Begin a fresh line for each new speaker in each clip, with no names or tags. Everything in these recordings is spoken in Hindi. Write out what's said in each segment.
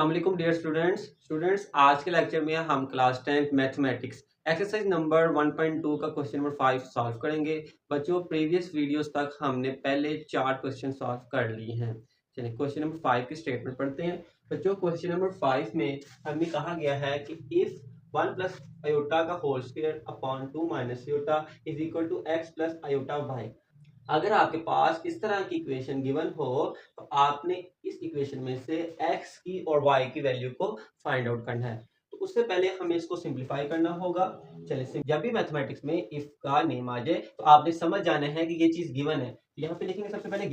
अस्सलाम वालेकुम डियर स्टूडेंट्स आज के लेक्चर में हम class 10th mathematics exercise number 1.2 का क्वेश्चन नंबर 5 सॉल्व करेंगे। बच्चों प्रीवियस वीडियोस तक हमने पहले 4 क्वेश्चन सॉल्व कर लिए हैं। चलिए क्वेश्चन नंबर 5 की स्टेटमेंट पढ़ते हैं। बच्चों क्वेश्चन नंबर 5 में हमें कहा गया है कि इफ 1 प्लस आयोटा का whole square upon 2 minus iota is equal to X plus iota Y. अगर आपके पास इस तरह की इक्वेशन गिवन हो तो आपने इस इक्वेशन में से x की और y की वैल्यू को फाइंड आउट करना है। तो उससे पहले हमें इसको सिंपलीफाई करना होगा। चलिए जब भी मैथमेटिक्स में इफ का नेम आ जाए तो आपने समझ जाना है कि ये चीज गिवन है। यहाँ पे लिखेंगे सबसे पहले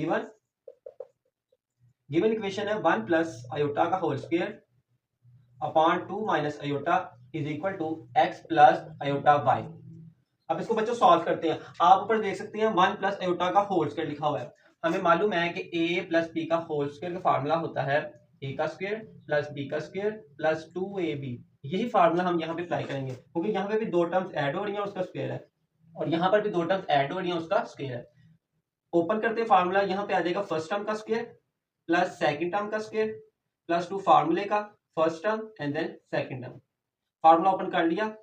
गिवन इक्वेशन है 1 प्लस आयोटा का whole square upon 2 minus iota is equal to X plus iota Y. अब इसको बच्चों सॉल्व करते हैं। आप ऊपर देख सकते हैं 1 प्लस आयोटा का होल स्क्वायर लिखा हुआ है। हमें मालूम है कि a प्लस बी का होल स्क्वायर का फार्मूला होता है a का स्क्वायर प्लस b का स्क्वायर प्लस 2ab। यही फार्मूला हम यहाँ पे अप्लाई करेंगे क्योंकि यहाँ पे भी दो टर्म्स ऐड हो रही हैं, उसका स्क्वायर है, और यहाँ पर भी दो टर्म्स ऐड हो रही हैं, उसका स्क्वायर है। ओपन करते हैं फार्मूला। यहाँ पे आ जाएगा फर्स्ट टर्म का स्क्वायर प्लस सेकेंड टर्म का स्क्वायर प्लस 2 फार्मूले का first term and then second term. Formula open कर लिया।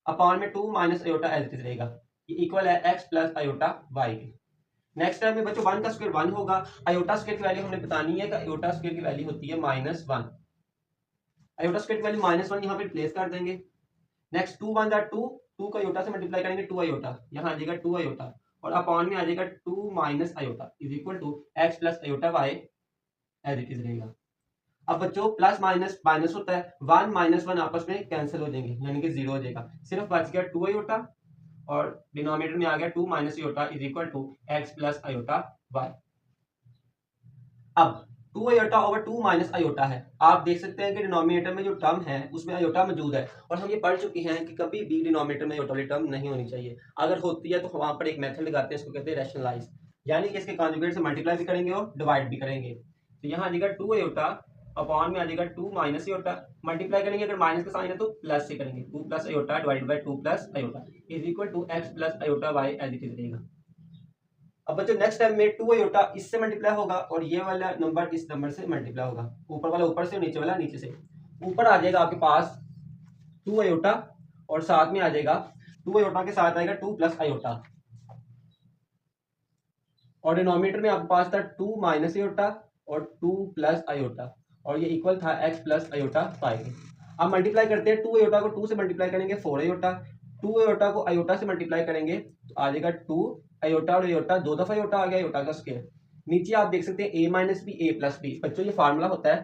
अपॉन में 2 minus iota as it is रहेगा। ये इक्वल है x प्लस आयोटा वाई के। नेक्स्ट टाइम में बच्चों 1 का स्क्वायर 1 होगा। आयोटा स्क्वायर की वैल्यू हमने बतानी है कि आयोटा स्क्वायर की वैल्यू होती है -1। आयोटा स्क्वायर की वैल्यू -1 यहाँ पे प्लेस कर देंगे। नेक्स्ट 2 1 2, 2 का आयोटा से मल्टीप्लाई करेंगे 2 आयोटा, यहाँ आ जाएगा 2 आयोटा, और अपॉन में आ जाएगा 2 minus iota is equal to x plus iota Y as it is रहेगा। अब बच्चों प्लस माइनस माइनस होता है, 1 माइनस 1 आपस में कैंसिल हो जाएंगे यानी कि 0 हो जाएगा। सिर्फ बच गया 2 आयोटा और डिनोमिनेटर में आ गया 2 minus iota is equal to X plus iota Y. अब 2 आयोटा ओवर 2 माइनस आयोटा है। आप देख सकते हैं कि डिनोमिनेटर में जो टर्म है उसमें आयोटा मौजूद है, और हम ये पढ़ चुके हैं कि कभी भी डिनोमिनेटर में आयोटा वाली टर्म नहीं होनी चाहिए। अगर होती है तो वहां पर एक मेथड लगाते हैं, इसको कहते हैं रैशनलाइज, यानी कि इसके कॉन्जुगेट से मल्टीप्लाई भी करेंगे और डिवाइड भी करेंगे। तो यहाँ आ जाएगा 2 आयोटा अपॉन में आ जाएगा 2 माइनस आयोटा, मल्टीप्लाई करेंगे, अगर माइनस का साइन है तो प्लस से करेंगे, 2 plus iota divided by 2 plus iota is equal to X plus iota Y as it is रहेगा। अब बच्चों नेक्स्ट टाइम में 2 आयोटा इससे मल्टीप्लाई होगा और ये वाला नंबर इस नंबर से मल्टीप्लाई होगा, ऊपर वाला ऊपर से और नीचे वाला नीचे से। ऊपर आ जाएगा आपके पास 2 आयोटा और साथ में आ जाएगा 2 आयोटा के साथ आएगा 2 प्लस आयोटा, और डिनोमिनेटर में आपके पास था 2 माइनस आयोटा और 2 प्लस आयोटा, और ये इक्वल था x प्लस आयोटा वाई। अब मल्टीप्लाई करते हैं, 2 आयोटा को 2 से मल्टीप्लाई करेंगे 4 आयोटा, 2 आयोटा को आयोटा से मल्टीप्लाई करेंगे तो आ जाएगा 2 आयोटा और आयोटा, दो दफा आयोटा आ गया आयोटा का स्क्वायर। नीचे आप देख सकते हैं a minus B A plus B. बच्चों ये फार्मूला होता है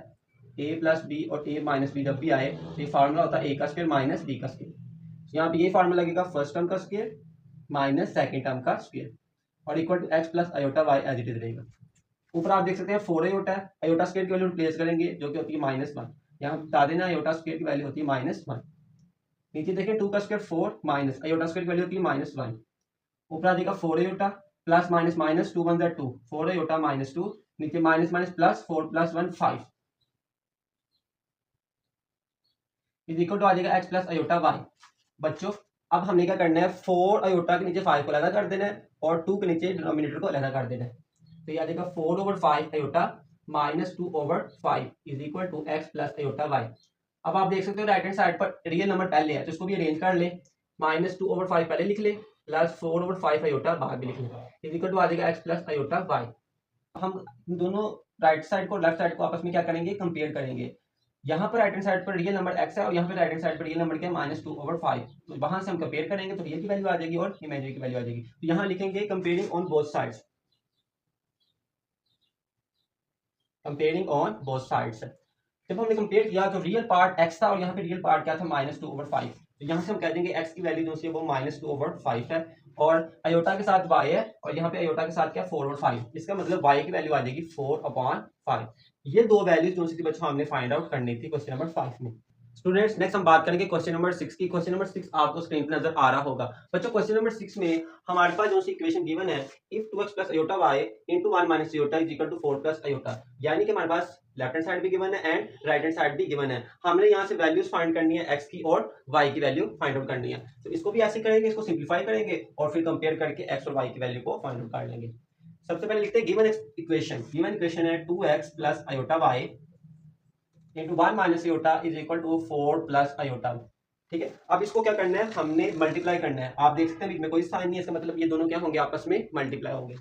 a प्लस बी और a माइनस बी जब भी आए तो ये फार्मूला होता है a का स्क्वायर माइनस b का स्क्वायर। यहाँ पे ये फार्मूला लगेगा फर्स्ट टर्म का स्क्वायर माइनस सेकेंड टर्म का स्क्वायर और equal to X plus iota Y as it is रहेगा। ऊपर आप देख सकते हैं 4 आयोटा है, आयोटा स्क्वायर की वैल्यू प्लेस करेंगे जो कि होती है -1। यहाँ बता देना आयोटा स्क्वायर की वैल्यू होती है -1। नीचे देखें 2 का स्क्वायर 4 माइनस आयोटा स्क्वायर की वैल्यू होती है -1। ऊपर आ जाएगा 4 iota plus minus minus 2 1 2, 4 iota -2, नीचे minus minus plus 4 plus 1 5 is equal to आ जाएगा एक्स प्लस आयोटा वाई। बच्चों अब हमने क्या करना है, 4 आयोटा के नीचे 5 को अलग कर देना है और 2 के नीचे डिनोमिनेटर को अलग कर देना है। तो ये आ जाएगा 4 over 5 iota minus 2 over 5 is equal to X plus iota Y. अब आप देख सकते हो राइट हैंड साइड पर रियल नंबर पहले है तो इसको भी अरेंज कर ले, -2 ओवर 5 पहले लिख ले प्लस 4 ओवर 5 आयोटा बाद में लिख ले इज इक्वल टू आ जाएगा एक्स प्लस आयोटा वाई। हम दोनों राइट साइड को लेफ्ट साइड को आपस में क्या करेंगे, कंपेयर करेंगे। यहाँ पर राइट हैंड साइड पर रियल नंबर x है और यहाँ पे राइट हैंड साइड पर रियल नंबर क्या है -2 ओवर 5। तो वहां से हम कंपेयर करेंगे तो रियल की वैल्यू आ जाएगी और इमेजिनरी की वैल्यू आ जाएगी। तो यहाँ लिखेंगे comparing on both sides, comparing on both sides. जब हमने कंपेयर किया तो रियल पार्ट x था और यहाँ पे रियल पार्ट क्या था -2 ओवर 5। तो यहाँ से हम कह देंगे x की वैल्यू जो सी वो -2 ओवर 5 है और अयोटा के साथ y है और यहाँ पे अयोटा के साथ क्या 4 ओवर 5। इसका मतलब y की वैल्यू आ जाएगी 4/5। ये दो वैल्यूज जो सी बच्चों हमने फाइंड आउट करनी थी क्वेश्चन नंबर 5 में। स्टूडेंट्स नेक्स्ट हम बात करेंगे क्वेश्चन नंबर 6 की। क्वेश्चन नंबर 6 आपको स्क्रीन पर नजर आ रहा होगा। बच्चों क्वेश्चन नंबर 6 में हमारे पास जो सी इक्वेशन गिवन है if 2x plus iota y into 1 minus iota is equal to 4 plus iota, यानी कि हमारे पास लेफ्ट हैंड साइड भी गिवन है एंड राइट हैंड साइड भी गिवन है। हमने यहाँ से वैल्यूज फाइंड करनी है x की और y की वैल्यू फाइंड आउट करनी है। तो इसको भी ऐसे करेंगे, इसको सिंप्लीफाई करेंगे और फिर कंपेयर करके x और y की वैल्यू को फाइंड आउट कर लेंगे। सबसे पहले लिखते हैं गिवन इक्वेशन है 2x plus iota y into 1 minus iota is equal to 4 plus iota. ठीक है, अब इसको क्या करना है, हमने मल्टीप्लाई करना है। आप देख सकते हैं बीच में कोई साइन नहीं है, इसका मतलब ये दोनों क्या होंगे, आपस में मल्टीप्लाई होंगे।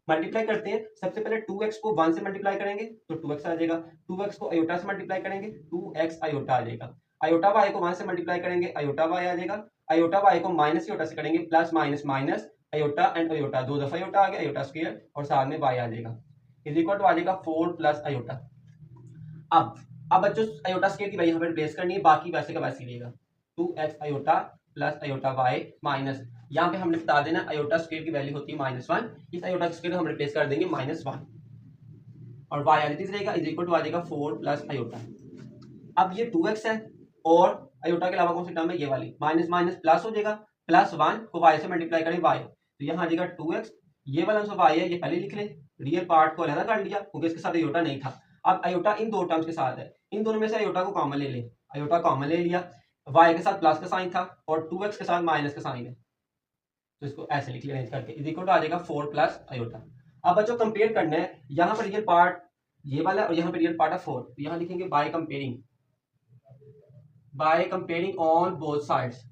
मल्टीप्लाई करते हैं, सबसे पहले 2x को 1 से मल्टीप्लाई करेंगे तो 2x आ जाएगा, 2x को आयोटा से मल्टीप्लाई करेंगे 2x आयोटा आ जाएगा, आयोटा y को 1 से मल्टीप्लाई करेंगे आयोटा y आ जाएगा, आयोटा y को माइनस आयोटा से करेंगे plus minus minus iota and iota, दो दफा आयोटा आ गया, आयोटा स्क्वायर और साथ में y आ जाएगा, इज इक्वल टू आ जाएगा 4 प्लस आयोटा। अब बच्चों आयोटा स्क्वायर की वैल्यू यहाँ पे रिप्लेस करनी है, बाकी वैसे का वैसे ही रहेगा 2x iota plus iota y minus, यहाँ पे हमने बता देना आयोटा स्क्वायर की वैल्यू होती है -1, इस आयोटा स्क्वायर हम रिप्लेस कर देंगे -1 और y एज इट इज रहेगा इज इक्वल टू आ जाएगा 4 प्लस आयोटा। अब ये 2x है और आयोटा के अलावा कौन सी टर्म है, ये वाली, माइनस माइनस प्लस हो जाएगा, +1 को y से मल्टीप्लाई करें y, तो यहाँ आ जाएगा 2x, ये वाला जो y है ये पहले लिख ले, रियल पार्ट को अलग कर लिया क्योंकि इसके साथ आयोटा नहीं था। अब आयोटा इन दो टर्म्स के साथ है, इन दोनों में से आयोटा को कॉमन ले ले, आयोटा कॉमन ले लिया, y के साथ प्लस का साइन था और 2x के साथ माइनस का साइन है, तो इसको ऐसे लिख लिया अरेंज करके, इज इक्वल टू आ जाएगा 4 प्लस आयोटा। अब बच्चों कंपेयर करना है, यहाँ पर रियल पार्ट ये वाला और यहाँ पर रियल पार्ट है 4, तो यहाँ लिखेंगे by comparing on both sides,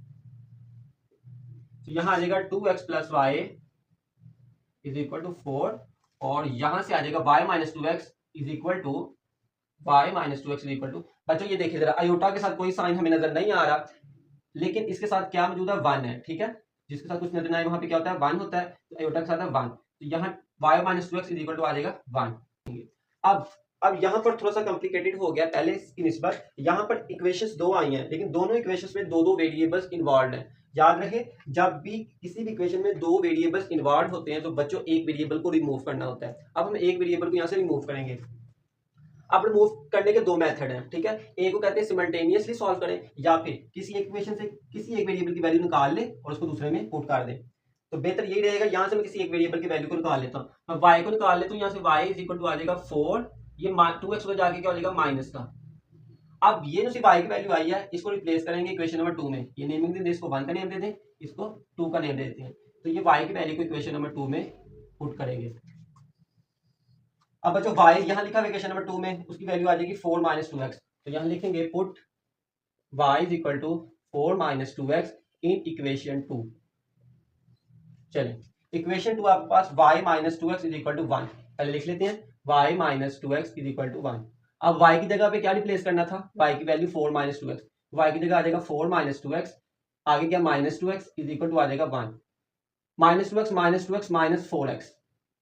तो यहाँ आ जाएगा 2x plus y is equal to 4 और यहां से आ जाएगा y minus 2x is equal to बच्चों ये देखिए जरा, आयोटा के साथ कोई साइन हमें नजर नहीं आ रहा, लेकिन इसके साथ क्या मौजूद है, 1 है। ठीक है, जिसके साथ कुछ नजर नहीं आए वहां पे क्या होता है, 1 होता है, तो आयोटा के साथ है 1, तो यहाँ y minus 2x is equal to आ जाएगा 1। अब यहाँ पर थोड़ा सा कॉम्प्लिकेटेड हो गया पहले की निस्बत, यहाँ पर इक्वेशंस दो आई हैं लेकिन दोनों इक्वेशंस में दो दो वेरिएबल्स इन्वॉल्व हैं। याद रहे, जब भी किसी भी इक्वेशन में दो वेरिएबल्स इन्वॉल्व होते हैं तो बच्चों एक वेरिएबल को रिमूव करना होता है। अब हम एक वेरिएबल को यहाँ से रिमूव करेंगे। अब रिमूव करने के दो मेथड हैं, ठीक है, एक को कहते हैं सिमल्टेनियसली सॉल्व करें या फिर किसी एक इक्वेशन से किसी एक वेरिएबल की वैल्यू निकाल ले और उसको दूसरे में पुट कर दे, तो बेहतर यही रहेगा। यहाँ से मैं किसी एक वेरिएबल की वैल्यू को निकाल लेता हूँ, मैं y को निकाल लेता हूँ, यहाँ से y इज इक्वल टू आ जाएगा 4, ये 2x को जाके क्या हो जाएगा माइनस का। अब ये जो सिर्फ y की वैल्यू आई है इसको रिप्लेस करेंगे इक्वेशन नंबर 2 में, ये नेमिंग दे दें, इसको 1 का नेम दे दें, इसको 2 का नेम दे देते हैं, तो ये y की वैल्यू को इक्वेशन नंबर 2 में पुट करेंगे। अब बच्चों y यहाँ लिखा है इक्वेशन नंबर 2 में, उसकी वैल्यू आ जाएगी 4 माइनस 2x, तो यहाँ लिखेंगे put y is equal to 4 minus 2x in equation 2। चलिए इक्वेशन 2 आपके पास y minus 2x is equal to 1, पहले लिख लेते हैं y minus 2x is equal to 1। अब y की जगह पे क्या रिप्लेस करना था, y की वैल्यू 4 माइनस 2x, y की जगह आ जाएगा 4 माइनस 2x, आगे क्या minus 2x is equal to आ जाएगा 1, minus 2x minus 4x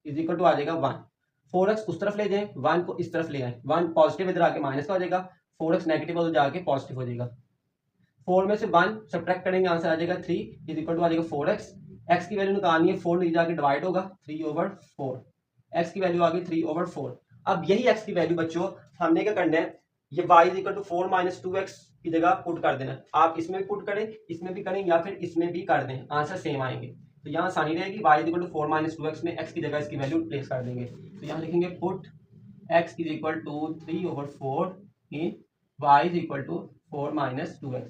is equal to आ जाएगा 1, 4x उस तरफ ले जाएं, 1 को इस तरफ ले आए, 1 पॉजिटिव इधर आके माइनस का हो जाएगा, 4x नेगेटिव उधर जाके पॉजिटिव हो जाएगा, 4 में से 1 सब्ट्रैक्ट करेंगे आंसर आ जाएगा 3 इज इक्वल टू आ जाएगा 4x, x की वैल्यू निकालनी है, 4 नीचे जाके डिवाइड होगा 3/4, x की वैल्यू आ गई 3/4। अब यही x की वैल्यू बच्चों हमने क्या करना है, ये y is equal to 4 minus 2x की जगह पुट कर देना, आप इसमें भी पुट करें इसमें भी करें या फिर इसमें भी कर दें, आंसर सेम आएंगे, तो यहाँ आसानी रहेगी, y is equal to 4 minus 2x में x की जगह इसकी वैल्यू प्लेस कर देंगे, तो यहाँ लिखेंगे put x is equal to 3/4 in y is equal to 4 minus 2x,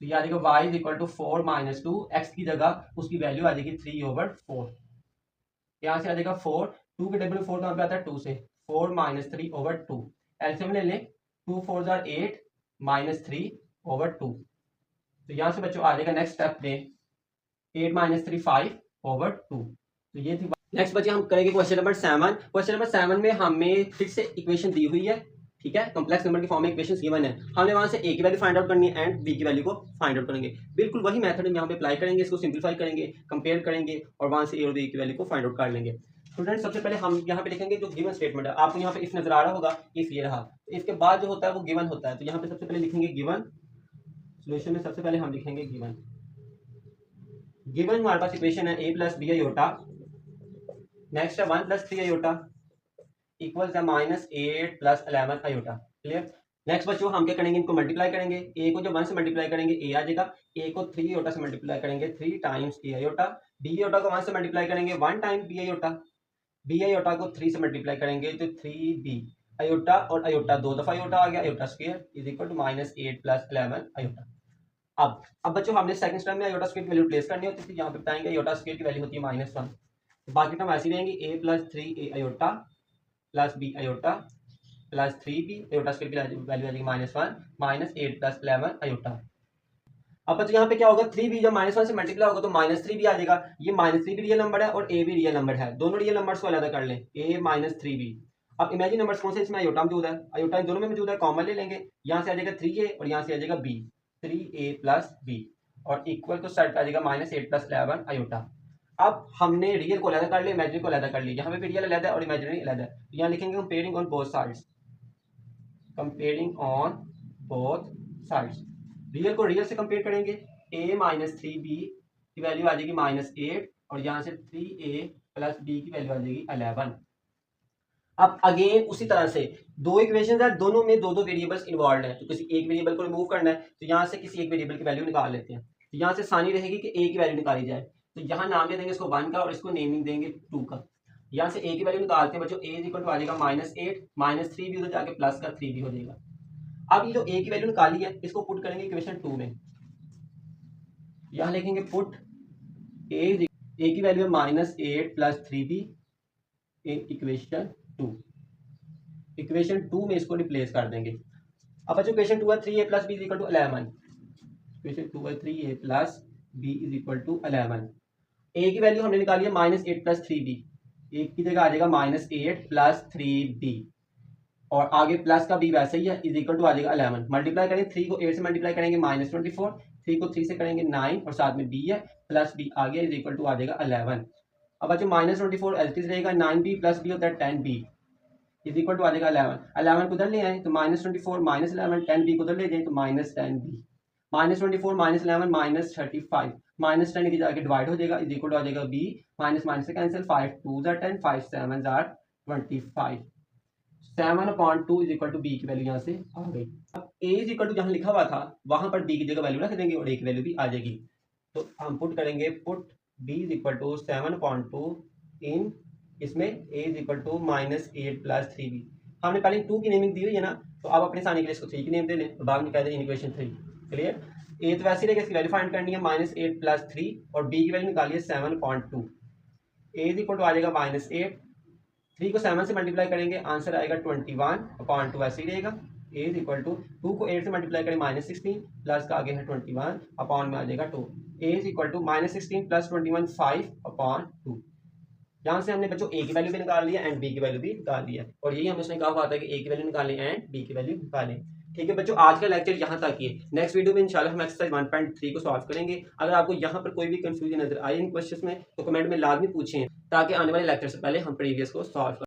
तो ये आ जाएगा y is equal to 4 minus 2, x की जगह उसकी वैल्यू आ जाएगी 3/4, यहाँ से आ जाएगा 4, 2 के टेबल में 4 कहाँ पे आता है 2 से, 4 माइनस 3/2, एलसीएम ले लें, 2 4 जार 8 माइनस 3/2, तो यहाँ से बच्चों आ जाएगा नेक्स्ट स्टेप में 8 माइनस 3 5/2, तो ये थी। नेक्स्ट बच्चे हम करेंगे क्वेश्चन नंबर 7। क्वेश्चन नंबर 7 में हमें फिर से इक्वेशन दी हुई है, ठीक है, कॉम्प्लेक्स नंबर के फॉर्म में इक्वेशन गिवन है, हमने वहां से a की वैल्यू फाइंड आउट करनी है एंड b की वैल्यू को फाइंड आउट करेंगे, बिल्कुल वही मेथड हम यहाँ पे अप्लाई करेंगे, इसको सिंपलीफाई करेंगे, कंपेयर करेंगे और वहां से a और b की वैल्यू को फाइंड आउट कर लेंगे। स्टूडेंट सबसे पहले हम यहाँ पे लिखेंगे जो गिवन स्टेटमेंट है, आपको यहाँ पे इफ नजर आ रहा होगा, इफ ये रहा, इसके बाद जो होता है वो गिवन होता है, तो यहाँ पे सबसे पहले लिखेंगे गिवन, सोल्यूशन में सबसे पहले हम लिखेंगे गिवन, गिवन हमारे पास इक्वेशन है a plus b iota, next है 1 प्लस 3 आयोटा इक्वल्स है -8 प्लस 11 आयोटा, क्लियर। नेक्स्ट बच्चों हम क्या करेंगे, इनको मल्टीप्लाई करेंगे, a को जब 1 से मल्टीप्लाई करेंगे a आ जाएगा, a को 3 आयोटा से मल्टीप्लाई करेंगे 3 times a iota, b iota को 1 से मल्टीप्लाई करेंगे 1 time b iota, b iota को 3 से मल्टीप्लाई करेंगे तो 3b आयोटा, और आयोटा दो दफा आयोटा आ गया, iota square is equal to -8 plus 11 iota. अब बच्चों हमने सेकंड स्टेप में आयोटा स्क्वायर की वैल्यू प्लेस करनी होती थी, यहाँ पे बताएंगे आयोटा स्क्वायर की वैल्यू होती है -1, तो बाकी टर्म ऐसी रहेंगी a plus 3a iota plus b iota plus 3b, iota square की वैल्यू आ जाएगी -1 माइनस 8 प्लस 11 आयोटा। अब बच्चों यहाँ पे क्या होगा, 3b जब -1 से मल्टीप्लाई होगा तो -3b आ जाएगा। ये -3 भी रियल नंबर है और a भी रियल नंबर है, दोनों रियल नंबर्स को अलग कर लें, a माइनस 3b। अब इमेजिन नंबर्स कौन से, इसमें आयोटा मौजूद है, आयोटा इन दोनों में मौजूद है, कॉमन ले लेंगे, यहाँ से आ जाएगा 3a और यहाँ से आ जाएगा b, 3a प्लस b और इक्वल टू साइड पे आ जाएगा -8 प्लस 11 आयोटा। अब हमने रियल को अलग कर लिया, इमेजिनरी को अलग कर लिया, यहाँ पे भी रियल अलग है और इमेजिनरी अलग है, यहाँ लिखेंगे comparing on both sides, comparing on both sides. Real को रियल से कंपेयर करेंगे, a माइनस 3b की वैल्यू आ जाएगी -8 और यहाँ से 3a प्लस b की वैल्यू आ जाएगी 11। अब अगेन उसी तरह से दो इक्वेशन है, दोनों में दो दो वेरिएबल्स इन्वॉल्व है, तो किसी एक वेरिएबल को रिमूव करना है तो यहाँ से किसी एक वेरिएबल की वैल्यू निकाल लेते हैं। तो यहाँ से आसानी रहेगी कि a की वैल्यू निकाली जाए, तो यहाँ नाम दे देंगे इसको 1 का और इसको नेमिंग देंगे 2 का। यहाँ से a की वैल्यू निकालते हैं बच्चों, a इज इक्वल टू आ जाएगा -8 -3 भी उधर जाके प्लस का 3 भी हो जाएगा। अब ये जो a की वैल्यू निकाली है इसको पुट करेंगे इक्वेशन 2 में, यहाँ लिखेंगे पुट a की वैल्यू है -8 प्लस 3b इन इक्वेशन 2, इक्वेशन 2 में इसको रिप्लेस कर देंगे। अब बच्चों इक्वेशन 2 है 3a plus b is equal to 11, equation 2 है 3a plus b is equal to 11। a की वैल्यू हमने निकाली है -8 प्लस 3b, एक की जगह आ जाएगा -8 प्लस 3b और आगे प्लस का b वैसे ही है, इज इक्वल टू आ जाएगा 11। मल्टीप्लाई करेंगे, 3 को 8 से मल्टीप्लाई करेंगे -24, 3 को 3 से करेंगे 9 और साथ में b है प्लस b आ गया, इज इक्वल टू आ जाएगा 11। अब बच्चों -24 एलसीएम रहेगा, 9b प्लस b होता है 10b इज इक्वल टू आ जाएगा 11। 11 को उधर ले आए तो -24 -11, 10b को उधर ले जाए तो -10b, -24 -11 -35, -10 इधर जाके डिवाइड हो जाएगा, इज इक्वल टू आ जाएगा b, माइनस माइनस से कैंसिल, 5 2 जार 10, 5 7 जार 25, 7/2 इज इक्वल टू b की वैल्यू यहाँ से आ गई। अब a इज इक्वल टू जहाँ लिखा हुआ था वहां पर b की जगह वैल्यू रख देंगे और a की वैल्यू भी आ जाएगी, तो हम पुट करेंगे put b is equal to 7/2 in इसमें a is equal to -8 plus 3b। हमने पहले 2 की नेमिंग दी हुई है ना, तो आप अपने सामने के लिए इसको 3 की नेम दे लें, तो बाद में कह दें इक्वेशन 3। क्लियर, a तो वैसे रहेगा, इसकी वैल्यू फाइंड करनी है -8 प्लस 3 और b की वैल्यू निकालिए 7/2। a इज इक्वल टू आ जाएगा -8, 3 को 7 से मल्टीप्लाई करेंगे आंसर आएगा 21/2, ऐसे ही रहेगा। a इज इक्वल टू 2 को 8 से मल्टीप्लाई करें -16 प्लस का आगे है 21 अपॉन में आ जाएगा 2, a is equal to -16 plus 21 5/2। यहाँ से हमने बच्चों a की वैल्यू भी निकाल लिया एंड b की वैल्यू भी निकाल लिया, और यही हमें उसने कहा हुआ था कि a की वैल्यू निकालें एंड b की वैल्यू निकालें। ठीक है बच्चों, आज का लेक्चर यहाँ तक ही है। नेक्स्ट वीडियो में इंशाल्लाह हम एक्सरसाइज 1.3 को सॉल्व करेंगे। अगर आपको यहाँ पर कोई भी कंफ्यूजन नजर आए इन क्वेश्चंस में तो कमेंट में लाजमी पूछें, ताकि आने वाले लेक्चर से पहले हम प्रीवियस को सॉल्व